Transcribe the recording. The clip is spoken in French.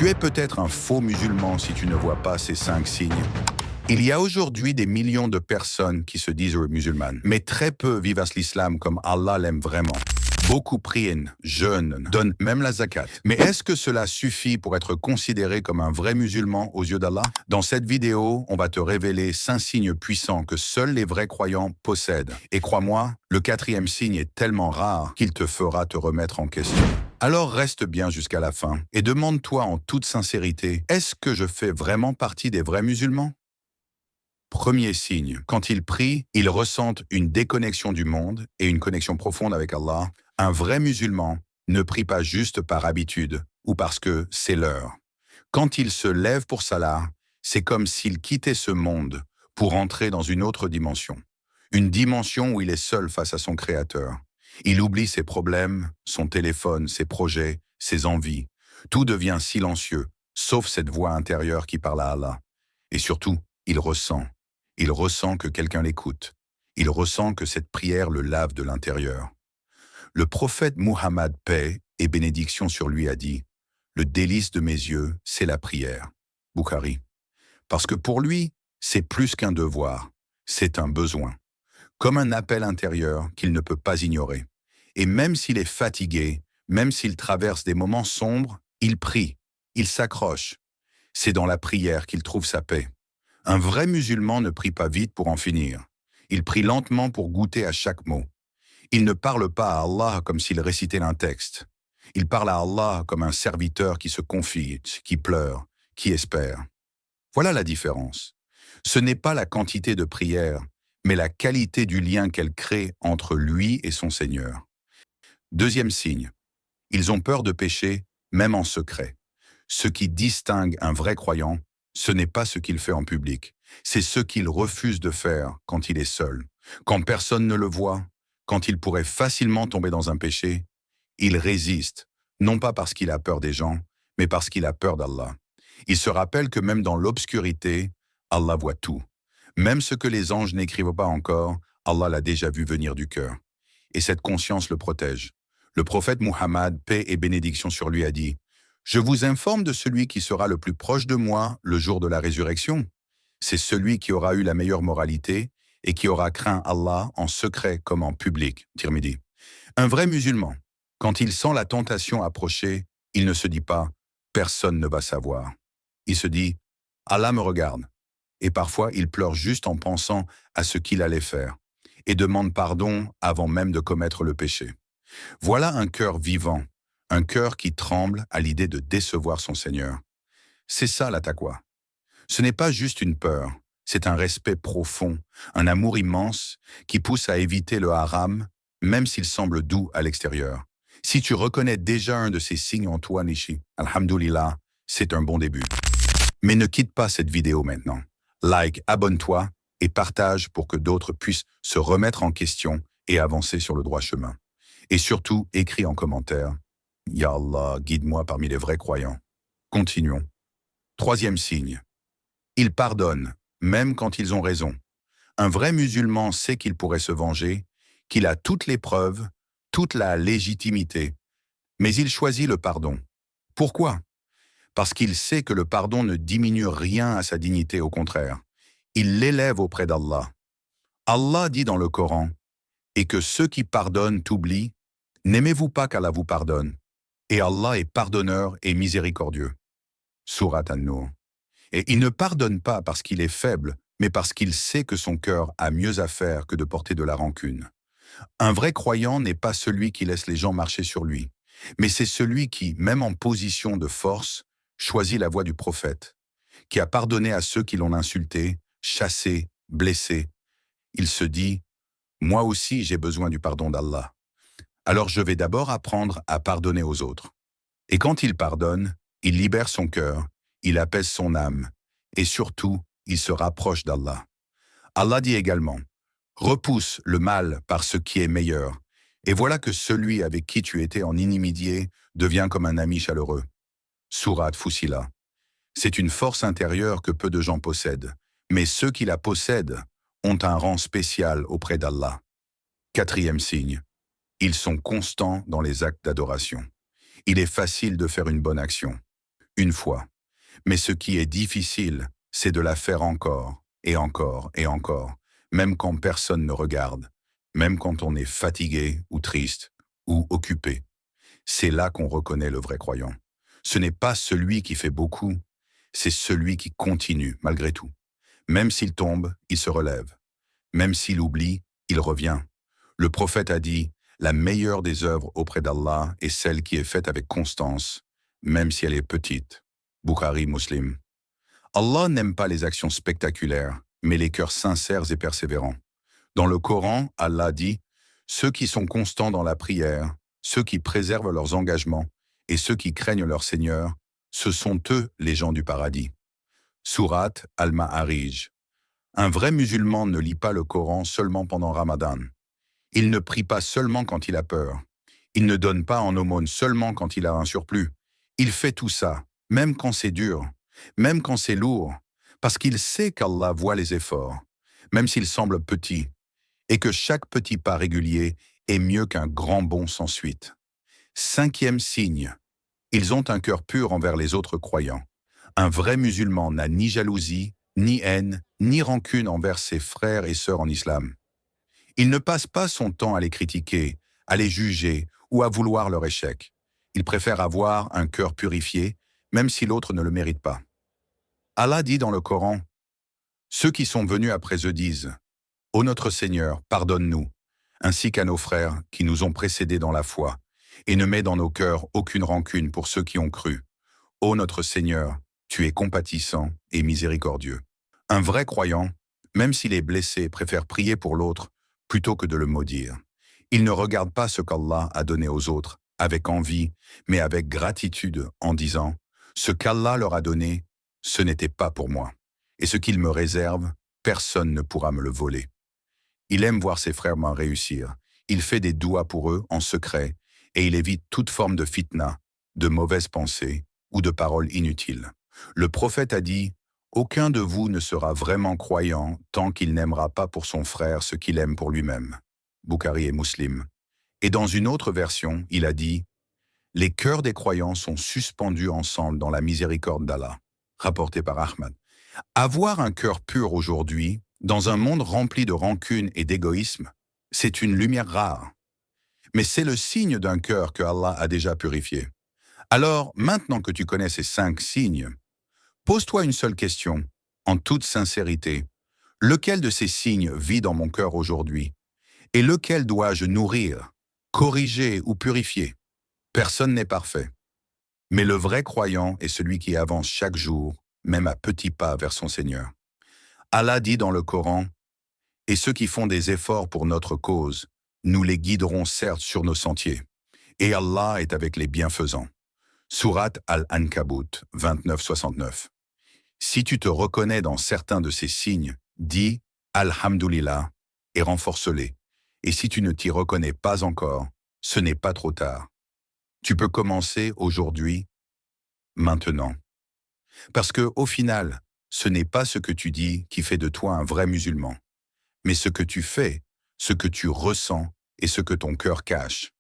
Tu es peut-être un faux musulman si tu ne vois pas ces 5 signes. Il y a aujourd'hui des millions de personnes qui se disent musulmanes, mais très peu vivent l'islam comme Allah l'aime vraiment. Beaucoup prient, jeûnent, donnent même la zakat. Mais est-ce que cela suffit pour être considéré comme un vrai musulman aux yeux d'Allah? Dans cette vidéo, on va te révéler 5 signes puissants que seuls les vrais croyants possèdent. Et crois-moi, le 4e signe est tellement rare qu'il te fera te remettre en question. Alors reste bien jusqu'à la fin et demande-toi en toute sincérité, est-ce que je fais vraiment partie des vrais musulmans? Premier signe, quand ils prient, ils ressentent une déconnexion du monde et une connexion profonde avec Allah. Un vrai musulman ne prie pas juste par habitude ou parce que c'est l'heure. Quand il se lève pour Salah, c'est comme s'il quittait ce monde pour entrer dans une autre dimension. Une dimension où il est seul face à son Créateur. Il oublie ses problèmes, son téléphone, ses projets, ses envies. Tout devient silencieux, sauf cette voix intérieure qui parle à Allah. Et surtout, il ressent. Il ressent que quelqu'un l'écoute. Il ressent que cette prière le lave de l'intérieur. Le prophète Muhammad, paix et bénédiction sur lui, a dit « Le délice de mes yeux, c'est la prière ». Bukhari. Parce que pour lui, c'est plus qu'un devoir, c'est un besoin. Comme un appel intérieur qu'il ne peut pas ignorer. Et même s'il est fatigué, même s'il traverse des moments sombres, il prie, il s'accroche. C'est dans la prière qu'il trouve sa paix. Un vrai musulman ne prie pas vite pour en finir. Il prie lentement pour goûter à chaque mot. Il ne parle pas à Allah comme s'il récitait un texte. Il parle à Allah comme un serviteur qui se confie, qui pleure, qui espère. Voilà la différence. Ce n'est pas la quantité de prières, mais la qualité du lien qu'elle crée entre lui et son Seigneur. Deuxième signe, ils ont peur de pécher, même en secret. Ce qui distingue un vrai croyant, ce n'est pas ce qu'il fait en public, c'est ce qu'il refuse de faire quand il est seul, quand personne ne le voit, quand il pourrait facilement tomber dans un péché. Il résiste, non pas parce qu'il a peur des gens, mais parce qu'il a peur d'Allah. Il se rappelle que même dans l'obscurité, Allah voit tout. Même ce que les anges n'écrivent pas encore, Allah l'a déjà vu venir du cœur. Et cette conscience le protège. Le prophète Muhammad, paix et bénédiction sur lui, a dit « Je vous informe de celui qui sera le plus proche de moi le jour de la résurrection. C'est celui qui aura eu la meilleure moralité et qui aura craint Allah en secret comme en public. » Tirmidhi. Un vrai musulman, quand il sent la tentation approcher, il ne se dit pas « Personne ne va savoir ». Il se dit « Allah me regarde ». Et parfois, il pleure juste en pensant à ce qu'il allait faire et demande pardon avant même de commettre le péché. Voilà un cœur vivant, un cœur qui tremble à l'idée de décevoir son Seigneur. C'est ça la taqwa. Ce n'est pas juste une peur, c'est un respect profond, un amour immense qui pousse à éviter le haram, même s'il semble doux à l'extérieur. Si tu reconnais déjà un de ces signes en toi, Nishi, alhamdoulilah, c'est un bon début. Mais ne quitte pas cette vidéo maintenant. Like, abonne-toi et partage pour que d'autres puissent se remettre en question et avancer sur le droit chemin. Et surtout, écris en commentaire « Ya Allah, guide-moi parmi les vrais croyants ». Continuons. Troisième signe. Ils pardonnent, même quand ils ont raison. Un vrai musulman sait qu'il pourrait se venger, qu'il a toutes les preuves, toute la légitimité, mais il choisit le pardon. Pourquoi? Parce qu'il sait que le pardon ne diminue rien à sa dignité, au contraire. Il l'élève auprès d'Allah. Allah dit dans le Coran « Et que ceux qui pardonnent t'oublient, n'aimez-vous pas qu'Allah vous pardonne? Et Allah est pardonneur et miséricordieux. » Sourate An-Nur. Et il ne pardonne pas parce qu'il est faible, mais parce qu'il sait que son cœur a mieux à faire que de porter de la rancune. Un vrai croyant n'est pas celui qui laisse les gens marcher sur lui, mais c'est celui qui, même en position de force, choisit la voie du prophète, qui a pardonné à ceux qui l'ont insulté, chassé, blessé. Il se dit « Moi aussi j'ai besoin du pardon d'Allah. Alors je vais d'abord apprendre à pardonner aux autres. » Et quand il pardonne, il libère son cœur, il apaise son âme, et surtout, il se rapproche d'Allah. Allah dit également « Repousse le mal par ce qui est meilleur, et voilà que celui avec qui tu étais en inimitié devient comme un ami chaleureux. » Sourate Fussilat. C'est une force intérieure que peu de gens possèdent, mais ceux qui la possèdent ont un rang spécial auprès d'Allah. Quatrième signe. Ils sont constants dans les actes d'adoration. Il est facile de faire une bonne action. une fois. Mais ce qui est difficile, c'est de la faire encore, et encore, et encore, même quand personne ne regarde, même quand on est fatigué ou triste, ou occupé. C'est là qu'on reconnaît le vrai croyant. Ce n'est pas celui qui fait beaucoup, c'est celui qui continue malgré tout. Même s'il tombe, il se relève. Même s'il oublie, il revient. Le prophète a dit, la meilleure des œuvres auprès d'Allah est celle qui est faite avec constance, même si elle est petite. Bukhari Muslim. Allah n'aime pas les actions spectaculaires, mais les cœurs sincères et persévérants. Dans le Coran, Allah dit, ceux qui sont constants dans la prière, ceux qui préservent leurs engagements et ceux qui craignent leur Seigneur, ce sont eux les gens du paradis. Sourate Al-Ma'arij. Un vrai musulman ne lit pas le Coran seulement pendant Ramadan. Il ne prie pas seulement quand il a peur. Il ne donne pas en aumône seulement quand il a un surplus. Il fait tout ça, même quand c'est dur, même quand c'est lourd, parce qu'il sait qu'Allah voit les efforts, même s'ils semblent petits, et que chaque petit pas régulier est mieux qu'un grand bond sans suite. 5e signe, ils ont un cœur pur envers les autres croyants. Un vrai musulman n'a ni jalousie, ni haine, ni rancune envers ses frères et sœurs en islam. Il ne passe pas son temps à les critiquer, à les juger ou à vouloir leur échec. Il préfère avoir un cœur purifié, même si l'autre ne le mérite pas. Allah dit dans le Coran, « Ceux qui sont venus après eux disent, « Ô notre Seigneur, pardonne-nous, ainsi qu'à nos frères qui nous ont précédés dans la foi, et ne mets dans nos cœurs aucune rancune pour ceux qui ont cru. Ô notre Seigneur, tu es compatissant et miséricordieux. » Un vrai croyant, même s'il est blessé, préfère prier pour l'autre plutôt que de le maudire. Il ne regarde pas ce qu'Allah a donné aux autres avec envie, mais avec gratitude en disant « Ce qu'Allah leur a donné, ce n'était pas pour moi. Et ce qu'il me réserve, personne ne pourra me le voler. » Il aime voir ses frères réussir. Il fait des douas pour eux en secret et il évite toute forme de fitna, de mauvaises pensées ou de paroles inutiles. Le prophète a dit « Aucun de vous ne sera vraiment croyant tant qu'il n'aimera pas pour son frère ce qu'il aime pour lui-même. » Bukhari et Muslim. Et dans une autre version, il a dit « Les cœurs des croyants sont suspendus ensemble dans la miséricorde d'Allah. » Rapporté par Ahmad. Avoir un cœur pur aujourd'hui, dans un monde rempli de rancune et d'égoïsme, c'est une lumière rare. Mais c'est le signe d'un cœur que Allah a déjà purifié. Alors, maintenant que tu connais ces 5 signes, pose-toi une seule question, en toute sincérité. Lequel de ces signes vit dans mon cœur aujourd'hui? Et lequel dois-je nourrir, corriger ou purifier? Personne n'est parfait. Mais le vrai croyant est celui qui avance chaque jour, même à petits pas vers son Seigneur. Allah dit dans le Coran, « Et ceux qui font des efforts pour notre cause, nous les guiderons certes sur nos sentiers. Et Allah est avec les bienfaisants. » Sourate Al-Ankabut 29-69. Si tu te reconnais dans certains de ces signes, dis « Alhamdulillah » et renforce-les. Et si tu ne t'y reconnais pas encore, ce n'est pas trop tard. Tu peux commencer aujourd'hui, maintenant. Parce que, au final, ce n'est pas ce que tu dis qui fait de toi un vrai musulman, mais ce que tu fais, ce que tu ressens et ce que ton cœur cache.